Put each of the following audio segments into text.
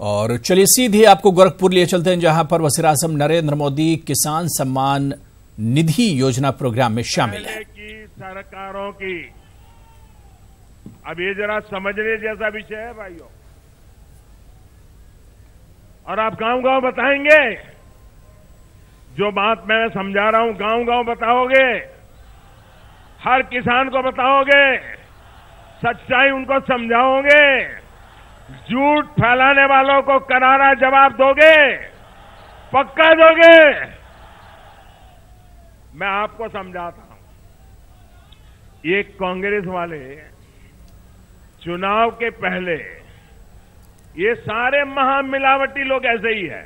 और चलिए सीधे आपको गोरखपुर लिए चलते हैं, जहां पर वज़ीर-ए-आज़म नरेंद्र मोदी किसान सम्मान निधि योजना प्रोग्राम में शामिल है। की सरकारों की अब ये जरा समझने जैसा विषय है भाइयों, और आप गांव-गांव बताएंगे जो बात मैं समझा रहा हूं, गांव-गांव बताओगे, हर किसान को बताओगे, सच्चाई उनको समझाओगे, झूठ फैलाने वालों को करारा जवाब दोगे, पक्का दोगे। मैं आपको समझाता हूं, ये कांग्रेस वाले चुनाव के पहले ये सारे महामिलावटी लोग ऐसे ही है।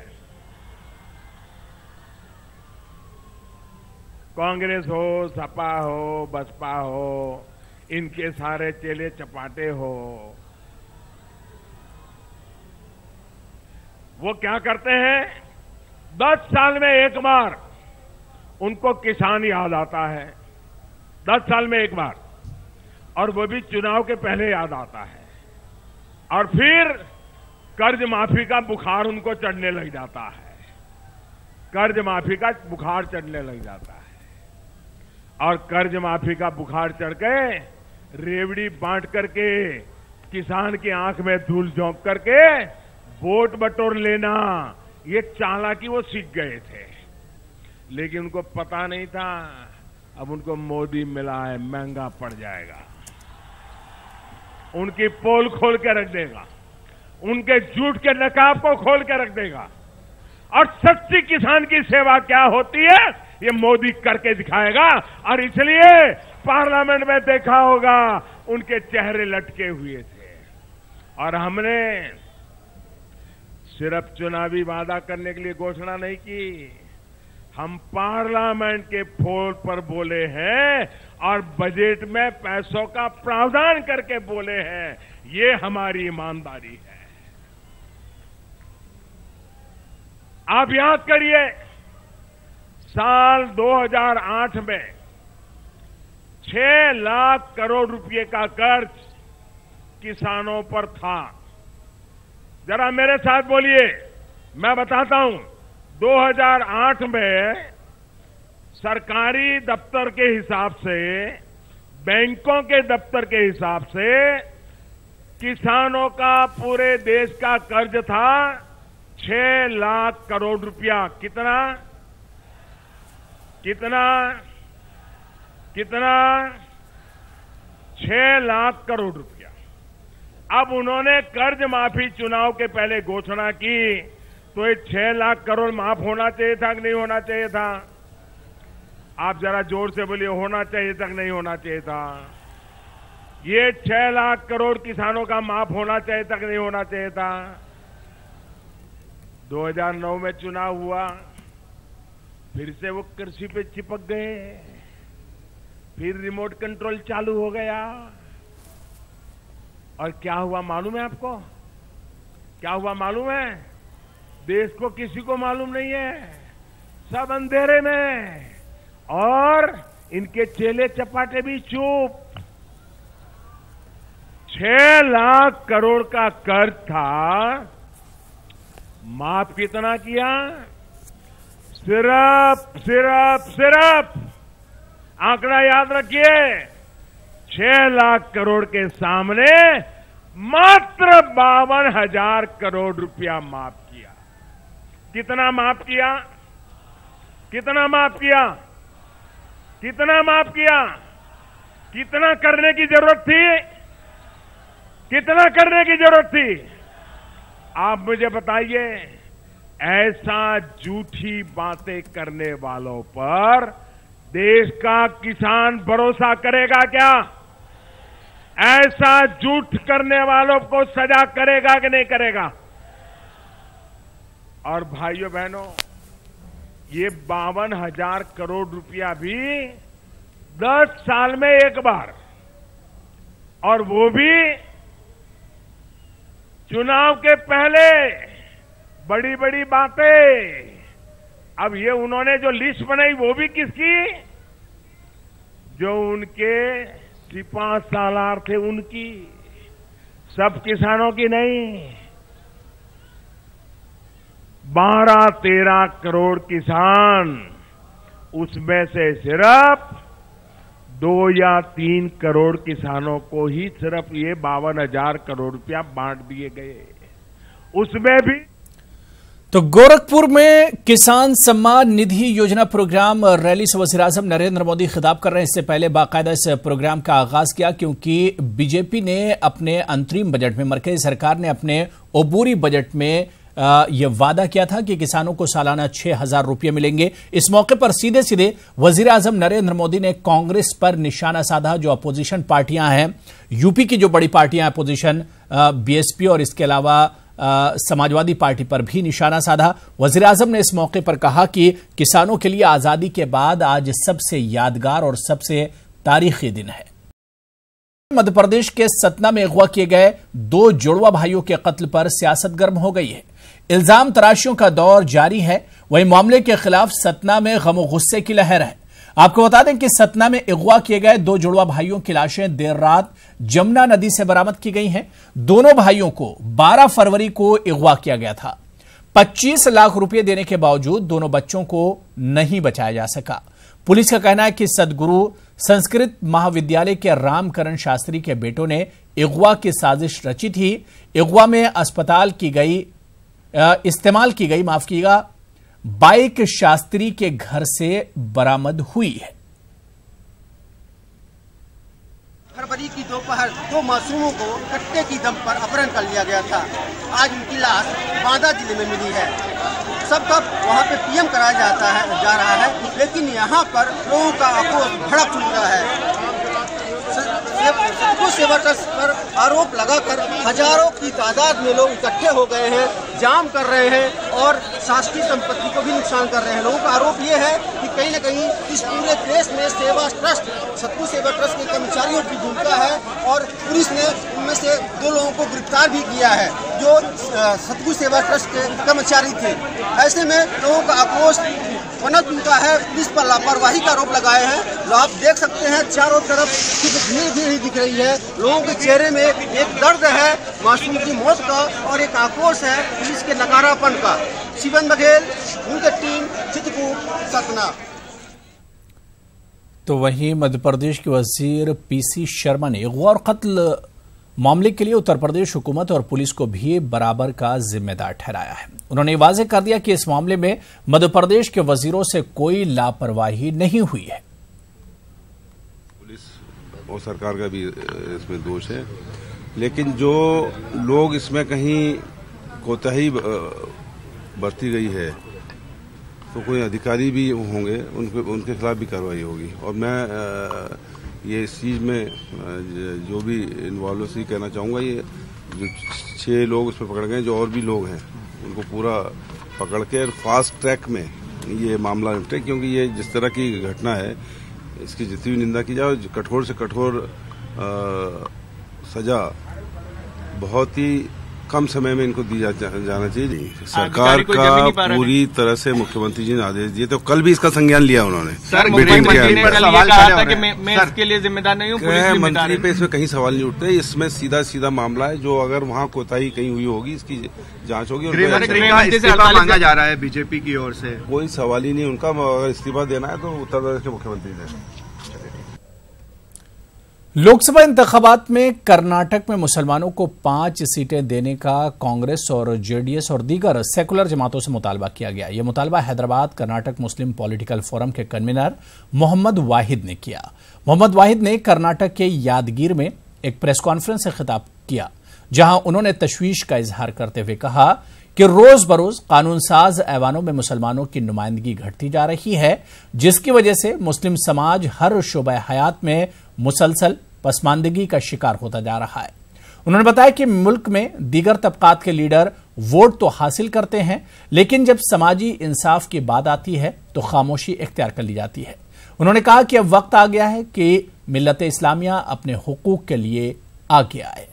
कांग्रेस हो, सपा हो, बसपा हो, इनके सारे चेले चपाटे हो, वो क्या करते हैं, 10 साल में एक बार उनको किसान याद आता है, 10 साल में एक बार, और वो भी चुनाव के पहले याद आता है, और फिर कर्ज माफी का बुखार उनको चढ़ने लग जाता है, कर्ज माफी का बुखार चढ़ने लग जाता है, और कर्ज माफी का बुखार चढ़ के रेवड़ी बांट करके किसान की आंख में धूल झोंक करके वोट बटोर लेना, ये चालाकी वो सीख गए थे, लेकिन उनको पता नहीं था अब उनको मोदी मिला है, महंगा पड़ जाएगा, उनकी पोल खोल के रख देगा, उनके झूठ के नकाब को खोल के रख देगा, और सच्ची किसान की सेवा क्या होती है ये मोदी करके दिखाएगा। और इसलिए पार्लियामेंट में देखा होगा उनके चेहरे लटके हुए थे, और हमने सिर्फ चुनावी वादा करने के लिए घोषणा नहीं की, हम पार्लियामेंट के फ्लोर पर बोले हैं और बजट में पैसों का प्रावधान करके बोले हैं, ये हमारी ईमानदारी है। आप याद करिए, साल 2008 में 6 लाख करोड़ रुपए का कर्ज किसानों पर था। जरा मेरे साथ बोलिए, मैं बताता हूं, 2008 में सरकारी दफ्तर के हिसाब से, बैंकों के दफ्तर के हिसाब से किसानों का पूरे देश का कर्ज था 6 लाख करोड़ रुपया। कितना कितना कितना 6 लाख करोड़ रुपया। अब उन्होंने कर्ज माफी चुनाव के पहले घोषणा की, तो ये 6 लाख करोड़ माफ होना चाहिए था कि नहीं होना चाहिए था? आप जरा जोर से बोलिए, होना चाहिए था कि नहीं होना चाहिए था? ये 6 लाख करोड़ किसानों का माफ होना चाहिए था कि नहीं होना चाहिए था? 2009 में चुनाव हुआ, फिर से वो कृषि पे चिपक गए, फिर रिमोट कंट्रोल चालू हो गया, और क्या हुआ मालूम है आपको? क्या हुआ मालूम है? देश को किसी को मालूम नहीं है, सब अंधेरे में, और इनके चेले चपाटे भी चुप। 6 लाख करोड़ का कर्ज था, माफ कितना किया? सिर्फ आंकड़ा याद रखिए, 6 लाख करोड़ के सामने मात्र 52,000 करोड़ रुपया माफ किया। कितना माफ किया? कितना माफ किया? कितना माफ किया? कितना करने की जरूरत थी? कितना करने की जरूरत थी? आप मुझे बताइए। ऐसा झूठी बातें करने वालों पर देश का किसान भरोसा करेगा क्या? ऐसा झूठ करने वालों को सजा करेगा कि नहीं करेगा? और भाइयों बहनों, ये 52,000 करोड़ रुपया भी 10 साल में एक बार, और वो भी चुनाव के पहले। बड़ी बड़ी बातें। अब ये उन्होंने जो लिस्ट बनाई वो भी किसकी? जो उनके सिपा सालार थे उनकी, सब किसानों की नहीं। 12-13 करोड़ किसान, उसमें से सिर्फ 2 या 3 करोड़ किसानों को ही सिर्फ ये 52,000 करोड़ रुपया बांट दिए गए। उसमें भी तो गोरखपुर में किसान सम्मान निधि योजना प्रोग्राम रैली से वज़ीर आज़म नरेंद्र मोदी खिताब कर रहे हैं। इससे पहले बाकायदा इस प्रोग्राम का आगाज किया, क्योंकि बीजेपी ने अपने अंतरिम बजट में, मरकजी सरकार ने अपने अबूरी बजट में यह वादा किया था कि किसानों को सालाना 6,000 रुपये मिलेंगे। इस मौके पर सीधे सीधे वज़ीर आज़म नरेंद्र मोदी ने कांग्रेस पर निशाना साधा, जो अपोजिशन पार्टियां हैं, यूपी की जो बड़ी पार्टियां अपोजिशन, बीएसपी और इसके अलावा समाजवादी पार्टी पर भी निशाना साधा। वज़ीर आज़म ने इस मौके पर कहा कि किसानों के लिए आजादी के बाद आज सबसे यादगार और सबसे तारीखी दिन है। मध्य प्रदेश के सतना में अगवा किए गए 2 जुड़वा भाइयों के कत्ल पर सियासत गर्म हो गई है। इल्जाम तराशियों का दौर जारी है। वहीं मामले के खिलाफ सतना में गम गुस्से की लहर है। आपको बता दें कि सतना में अगवा किए गए 2 जुड़वा भाइयों की लाशें देर रात जमुना नदी से बरामद की गई हैं। दोनों भाइयों को 12 फरवरी को अगवा किया गया था। 25 लाख रुपए देने के बावजूद दोनों बच्चों को नहीं बचाया जा सका। पुलिस का कहना है कि सदगुरु संस्कृत महाविद्यालय के रामकरण शास्त्री के बेटों ने अगवा की साजिश रची थी। अगवा में इस्तेमाल की गई बाइक शास्त्री के घर से बरामद हुई है। फरवरी की दोपहर 2 मासूमों को कट्टे की दम पर अपहरण कर लिया गया था। आज उनकी लाश बांदा जिले में मिली है। सबका वहां पे पीएम कराया जा रहा है, लेकिन यहां पर लोगों का आक्रोश भड़क उठा है। सतगुरु सेवा ट्रस्ट पर आरोप लगाकर हजारों की तादाद में लोग इकट्ठे हो गए हैं, जाम कर रहे हैं और शासकीय संपत्ति को भी नुकसान कर रहे हैं। लोगों का आरोप ये है कि कहीं न कहीं इस पूरे देश में सेवा ट्रस्ट, सतगुरु सेवा ट्रस्ट के कर्मचारियों की भूमिका है और पुलिस ने उनमें से 2 लोगों को गिरफ्तार भी किया है जो सतगुरु सेवा ट्रस्ट के कर्मचारी थे। ऐसे में लोगों का आक्रोश पनप चुका है। पुलिस पर लापरवाही का आरोप लगाए हैं। आप देख सकते हैं चारों तरफ भीड़ ही दिख रही है। लोगों के चेहरे में एक दर्द है मासूम की मौत का और एक आक्रोश है पुलिस के नकारापन का। शिवन बघेल, उनकी टीम, चित्रकूट, सतना। तो वहीं मध्य प्रदेश के वजीर पीसी शर्मा ने अगवा और कत्ल मामले के लिए उत्तर प्रदेश हुकूमत और पुलिस को भी बराबर का जिम्मेदार ठहराया है। उन्होंने वाज़ेह कर दिया कि इस मामले में मध्य प्रदेश के वजीरों से कोई लापरवाही नहीं हुई है। पुलिस और सरकार का भी इसमें दोष है, लेकिन जो लोग इसमें कहीं कोताही बरती गई है तो कोई अधिकारी भी होंगे, उनके खिलाफ भी कार्रवाई होगी। और मैं ये इस चीज़ में जो भी इन्वॉल्व है कहना चाहूँगा, ये जो 6 लोग उसमें पकड़ गए, जो और भी लोग हैं उनको पूरा पकड़ के फास्ट ट्रैक में ये मामला निपटे, क्योंकि ये जिस तरह की घटना है इसकी जितनी भी निंदा की जाए, कठोर से कठोर सजा बहुत ही कम समय में इनको दी जाना चाहिए। सरकार का पूरी तरह से मुख्यमंत्री जी ने आदेश दिए, तो कल भी इसका संज्ञान लिया उन्होंने। सर, मुख्यमंत्री ने कल ये कहा था कि मैं इसके लिए जिम्मेदार नहीं हूँ, पुलिस मंत्री पे इसमें कहीं सवाल नहीं उठते। इसमें सीधा मामला है, जो अगर वहाँ कोताही कहीं हुई होगी इसकी जांच होगी। इस्तीफा मांगा जा रहा है बीजेपी की ओर से, कोई सवाल ही नहीं उनका। अगर इस्तीफा देना है तो उत्तर प्रदेश के मुख्यमंत्री ने। लोकसभा इंतखाबात में कर्नाटक में मुसलमानों को 5 सीटें देने का कांग्रेस और जेडीएस और दीगर सेकुलर जमातों से मुतालबा किया गया। यह मुतालबा हैदराबाद कर्नाटक मुस्लिम पॉलिटिकल फोरम के कन्वीनर मोहम्मद वाहिद ने किया। मोहम्मद वाहिद ने कर्नाटक के यादगीर में एक प्रेस कॉन्फ्रेंस से खिताब किया, जहां उन्होंने तशवीश का इजहार करते हुए कहा कि रोज बरोज कानून साज ऐवानों में मुसलमानों की नुमाइंदगी घटती जा रही है, जिसकी वजह से मुस्लिम समाज हर शोबे हयात में मुसलसल पसमानदगी का शिकार होता जा रहा है। उन्होंने बताया कि मुल्क में दीगर तबकात के लीडर वोट तो हासिल करते हैं, लेकिन जब समाजी इंसाफ की बात आती है तो खामोशी इख्तियार कर ली जाती है। उन्होंने कहा कि अब वक्त आ गया है कि मिल्लत इस्लामिया अपने हुकूक के लिए आगे आए।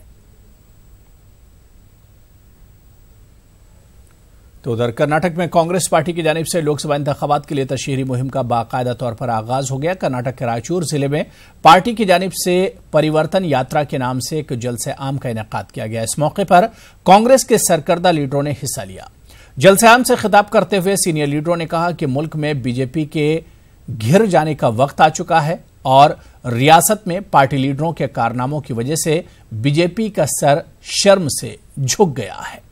तो उधर कर्नाटक में कांग्रेस पार्टी की जानिब से लोकसभा इंतखाबात के लिए तशहीरी मुहिम का बाकायदा तौर पर आगाज हो गया। कर्नाटक के रायचूर जिले में पार्टी की जानिब से परिवर्तन यात्रा के नाम से एक जलसे आम का इनेकाद किया गया। इस मौके पर कांग्रेस के सरकर्दा लीडरों ने हिस्सा लिया। जलसयाम से खिताब करते हुए सीनियर लीडरों ने कहा कि मुल्क में बीजेपी के घिर जाने का वक्त आ चुका है और रियासत में पार्टी लीडरों के कारनामों की वजह से बीजेपी का सर शर्म से झुक गया है।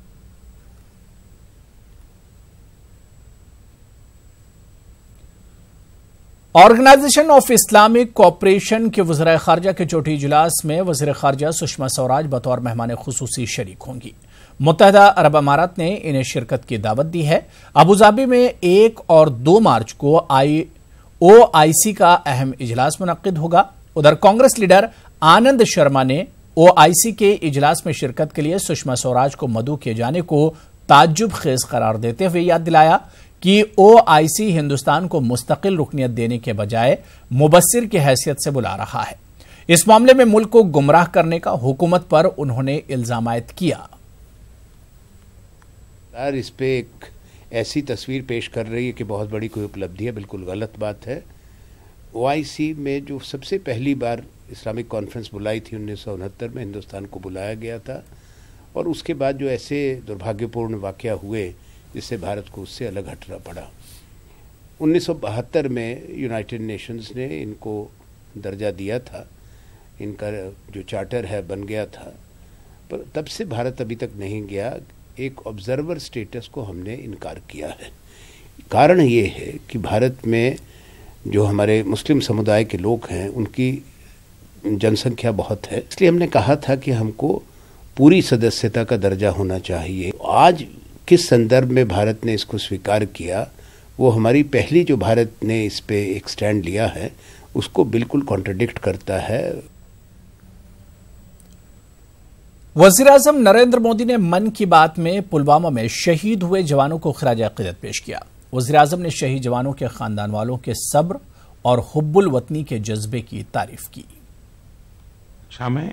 ऑर्गेनाइजेशन ऑफ इस्लामिक कोऑपरेशन के वज़ीर खारजा के चौथी इजलास में वज़ीर खारजा सुषमा स्वराज बतौर मेहमान खुसूसी शरीक होंगी। मुत्तहदा अरब अमारात ने इन्हें शिरकत की दावत दी है। अबूधाबी में 1 और 2 मार्च को OIC का अहम इजलास मुनक्किद होगा। उधर कांग्रेस लीडर आनंद शर्मा ने OIC के इजलास में शिरकत के लिए सुषमा स्वराज को मदऊ किए जाने को ताज्जुब खेज करार देते हुए याद दिलाया कि OIC हिंदुस्तान को मुस्तकिल रुकनियत देने के बजाय मुबस्सिर की हैसियत से बुला रहा है। इस मामले में मुल्क को गुमराह करने का हुकूमत पर उन्होंने इल्जाम आयद किया। इस पे एक ऐसी तस्वीर पेश कर रही है कि बहुत बड़ी कोई उपलब्धि है, बिल्कुल गलत बात है। OIC में जो सबसे पहली बार इस्लामिक कॉन्फ्रेंस बुलाई थी 1969 में, हिंदुस्तान को बुलाया गया था और उसके बाद जो ऐसे दुर्भाग्यपूर्ण वाक़या हुए जिससे भारत को उससे अलग हटना पड़ा। 1972 में यूनाइटेड नेशंस ने इनको दर्जा दिया था, इनका जो चार्टर है बन गया था, पर तब से भारत अभी तक नहीं गया। एक ऑब्जर्वर स्टेटस को हमने इनकार किया है। कारण ये है कि भारत में जो हमारे मुस्लिम समुदाय के लोग हैं उनकी जनसंख्या बहुत है, इसलिए हमने कहा था कि हमको पूरी सदस्यता का दर्जा होना चाहिए। आज किस संदर्भ में भारत ने इसको स्वीकार किया, वो हमारी पहली जो भारत ने इस पे एक स्टैंड लिया है उसको बिल्कुल कॉन्ट्रडिक्ट करता है। वज़ीर-ए-आज़म नरेंद्र मोदी ने मन की बात में पुलवामा में शहीद हुए जवानों को खिराज-ए-अक़ीदत पेश किया। वज़ीर-ए-आज़म ने शहीद जवानों के खानदान वालों के सब्र और हुब्बुल वतनी के जज्बे की तारीफ की। में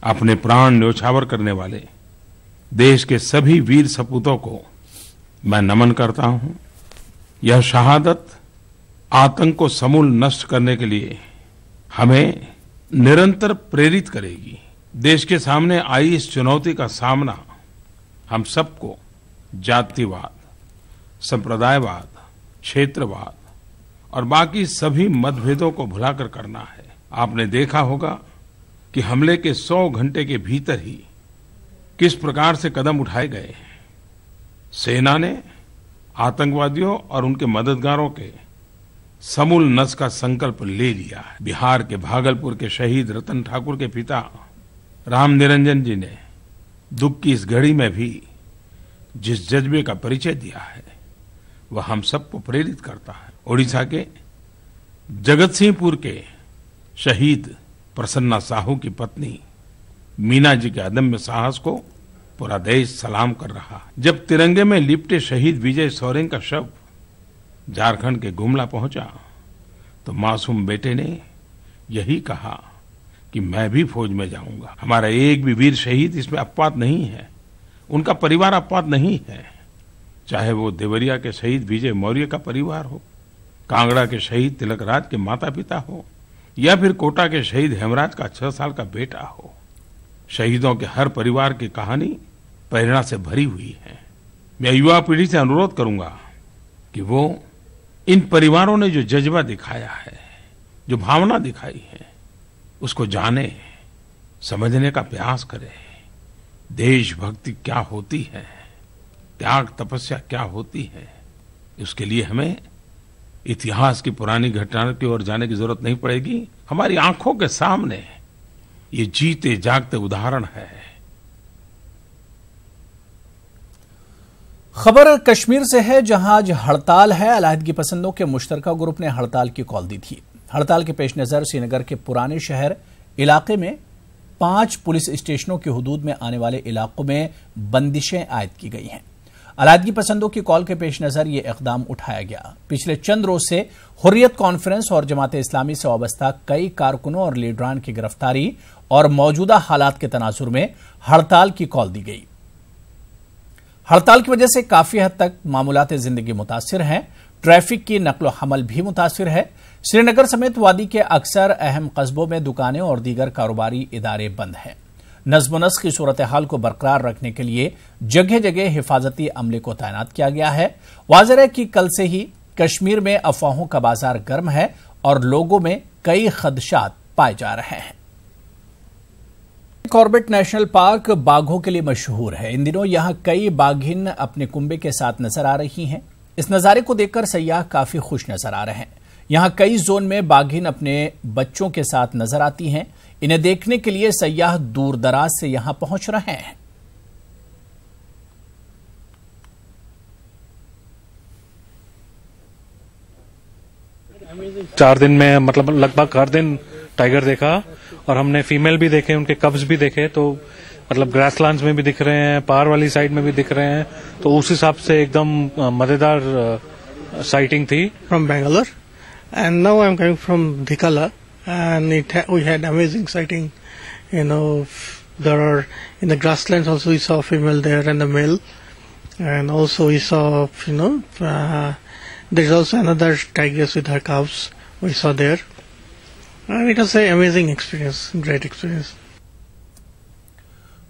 अपने प्राण न्योछावर करने वाले देश के सभी वीर सपूतों को मैं नमन करता हूं। यह शहादत आतंक को समूल नष्ट करने के लिए हमें निरंतर प्रेरित करेगी। देश के सामने आई इस चुनौती का सामना हम सबको जातिवाद, संप्रदायवाद, क्षेत्रवाद और बाकी सभी मतभेदों को भुलाकर करना है। आपने देखा होगा कि हमले के 100 घंटे के भीतर ही किस प्रकार से कदम उठाए गए। सेना ने आतंकवादियों और उनके मददगारों के समूल नष्ट का संकल्प ले लिया है। बिहार के भागलपुर के शहीद रतन ठाकुर के पिता राम निरंजन जी ने दुख की इस घड़ी में भी जिस जज्बे का परिचय दिया है वह हम सबको प्रेरित करता है। ओडिशा के जगतसिंहपुर के शहीद प्रसन्ना साहू की पत्नी मीना जी के अदम्य साहस को पूरा देश सलाम कर रहा है। जब तिरंगे में लिपटे शहीद विजय सोरेन का शव झारखंड के गुमला पहुंचा तो मासूम बेटे ने यही कहा कि मैं भी फौज में जाऊंगा। हमारा एक भी वीर शहीद इसमें अपवाद नहीं है, उनका परिवार अपवाद नहीं है। चाहे वो देवरिया के शहीद विजय मौर्य का परिवार हो, कांगड़ा के शहीद तिलक राज के माता पिता हो या फिर कोटा के शहीद हेमराज का 6 साल का बेटा हो। शहीदों के हर परिवार की कहानी प्रेरणा से भरी हुई है। मैं युवा पीढ़ी से अनुरोध करूंगा कि वो इन परिवारों ने जो जज्बा दिखाया है, जो भावना दिखाई है, उसको जाने, समझने का प्रयास करें। देशभक्ति क्या होती है, त्याग तपस्या क्या होती है, उसके लिए हमें इतिहास की पुरानी घटनाओं की ओर जाने की जरूरत नहीं पड़ेगी। हमारी आंखों के सामने ये जीते जागते उदाहरण है। खबर कश्मीर से है, जहां आज हड़ताल है। अलहदगी पसंदों के मुश्तरका ग्रुप ने हड़ताल की कॉल दी थी। हड़ताल के पेश नजर श्रीनगर के पुराने शहर इलाके में 5 पुलिस स्टेशनों की हुदूद में आने वाले इलाकों में बंदिशें आयद की गई हैं। अलहदगी पसंदों की कॉल के पेश नजर यह इकदाम उठाया गया। पिछले चंद रोज से हुर्रियत कॉन्फ्रेंस और जमात इस्लामी से वाबस्ता कई कारकुनों और लीडरान की गिरफ्तारी और मौजूदा हालात के तनाजुर में हड़ताल की कॉल दी गई। हड़ताल की वजह से काफी हद तक मामूलात जिंदगी मुतासिर हैं। ट्रैफिक की नकलो हमल भी मुतासिर है। श्रीनगर समेत वादी के अक्सर अहम कस्बों में दुकानें और दीगर कारोबारी इदारे बंद हैं। नज्म नस्क की सूरत हाल को बरकरार रखने के लिए जगह जगह हिफाजती अमले को तैनात किया गया है। वाज़ेह है कि कल से ही कश्मीर में अफवाहों का बाजार गर्म है और लोगों में कई खदशात पाए जा रहे हैं। कॉर्बेट नेशनल पार्क बाघों के लिए मशहूर है। इन दिनों यहां कई बाघिन अपने कुंबे के साथ नजर आ रही हैं। इस नजारे को देखकर सयाह काफी खुश नजर आ रहे हैं। यहां कई जोन में बाघिन अपने बच्चों के साथ नजर आती हैं। इन्हें देखने के लिए सयाह दूर दराज से यहां पहुंच रहे हैं। चार दिन में मतलब लगभग हर दिन टाइगर देखा और हमने फीमेल भी देखे, उनके कब्स भी देखे। तो मतलब ग्रासलैंड्स में भी दिख रहे हैं, पहाड़ वाली साइड में भी दिख रहे हैं। तो उस हिसाब से एकदम मजेदार साइटिंग थी। From Bangalore and now I am coming from Dhikala and we had amazing sighting. You know there are in the grasslands also we saw female there and the male and also we saw you know there is also another tigers with her calves we saw there. And it was an amazing experience, great experience.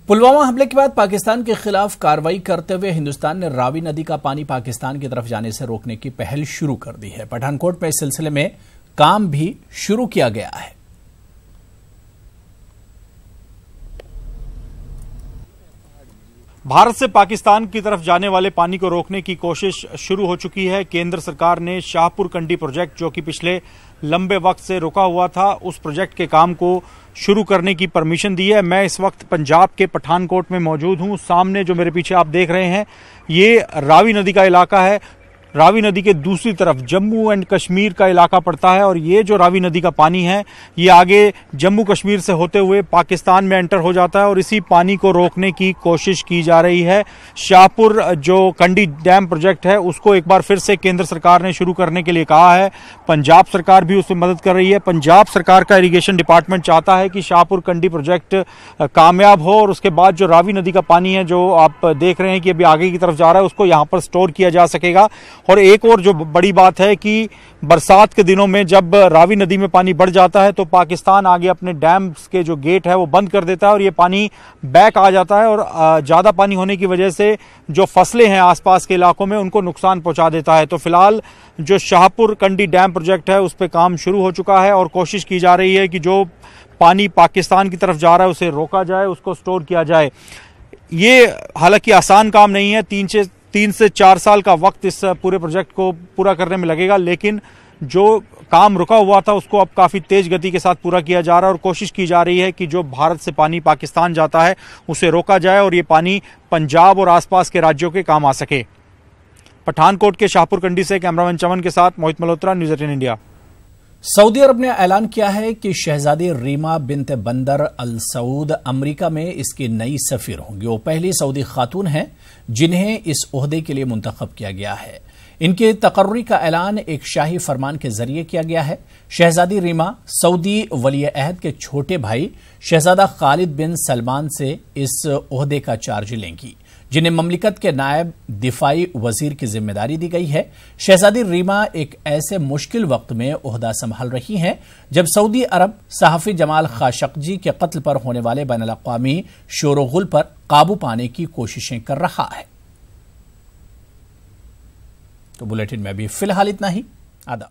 Pulwama हमले के बाद पाकिस्तान के खिलाफ कार्रवाई करते हुए हिंदुस्तान ने रावी नदी का पानी पाकिस्तान की तरफ जाने से रोकने की पहल शुरू कर दी है। पठानकोट में इस सिलसिले में काम भी शुरू किया गया है। भारत से पाकिस्तान की तरफ जाने वाले पानी को रोकने की कोशिश शुरू हो चुकी है। केंद्र सरकार ने शाहपुर कंडी प्रोजेक्ट, जो कि पिछले लंबे वक्त से रुका हुआ था, उस प्रोजेक्ट के काम को शुरू करने की परमिशन दी है। मैं इस वक्त पंजाब के पठानकोट में मौजूद हूं। सामने जो मेरे पीछे आप देख रहे हैं, ये रावी नदी का इलाका है। रावी नदी के दूसरी तरफ जम्मू एंड कश्मीर का इलाका पड़ता है और ये जो रावी नदी का पानी है, ये आगे जम्मू कश्मीर से होते हुए पाकिस्तान में एंटर हो जाता है और इसी पानी को रोकने की कोशिश की जा रही है। शाहपुर जो कंडी डैम प्रोजेक्ट है, उसको एक बार फिर से केंद्र सरकार ने शुरू करने के लिए कहा है। पंजाब सरकार भी उसमें मदद कर रही है। पंजाब सरकार का इरिगेशन डिपार्टमेंट चाहता है कि शाहपुर कंडी प्रोजेक्ट कामयाब हो और उसके बाद जो रावी नदी का पानी है, जो आप देख रहे हैं कि अभी आगे की तरफ जा रहा है, उसको यहाँ पर स्टोर किया जा सकेगा। और एक और जो बड़ी बात है कि बरसात के दिनों में जब रावी नदी में पानी बढ़ जाता है तो पाकिस्तान आगे अपने डैम्स के जो गेट है वो बंद कर देता है और ये पानी बैक आ जाता है और ज्यादा पानी होने की वजह से जो फसलें हैं आसपास के इलाकों में, उनको नुकसान पहुंचा देता है। तो फिलहाल जो शाहपुर कंडी डैम प्रोजेक्ट है, उस पर काम शुरू हो चुका है और कोशिश की जा रही है कि जो पानी पाकिस्तान की तरफ जा रहा है उसे रोका जाए, उसको स्टोर किया जाए। ये हालांकि आसान काम नहीं है। 3 से 4 साल का वक्त इस पूरे प्रोजेक्ट को पूरा करने में लगेगा, लेकिन जो काम रुका हुआ था उसको अब काफी तेज गति के साथ पूरा किया जा रहा है और कोशिश की जा रही है कि जो भारत से पानी पाकिस्तान जाता है उसे रोका जाए और ये पानी पंजाब और आसपास के राज्यों के काम आ सके। पठानकोट के शाहपुर कंडी से कैमरामैन चमन के साथ मोहित मल्होत्रा, न्यूज़ 18 इंडिया। सऊदी अरब ने ऐलान किया है कि शहजादी रीमा बिन्त बंदर अल सऊद अमेरिका में इसकी नई सफीर होंगी। वो पहली सऊदी खातून हैं जिन्हें इस ओहदे के लिए मुंतखब किया गया है। इनके तकर्री का ऐलान एक शाही फरमान के जरिए किया गया है। शहजादी रीमा सऊदी वली अहद के छोटे भाई शहजादा खालिद बिन सलमान से इस ओहदे का चार्ज लेंगी, जिन्हें ममलिकत के नायब दिफाई वजीर की जिम्मेदारी दी गई है। शहजादी रीमा एक ऐसे मुश्किल वक्त में ओहदा संभाल रही हैं जब सऊदी अरब सहाफी जमाल खाशकजी के कत्ल पर होने वाले बैनुल अक़वामी शोरगुल पर काबू पाने की कोशिशें कर रहा है। तो बुलेटिन में भी फिलहाल इतना ही। आदाब।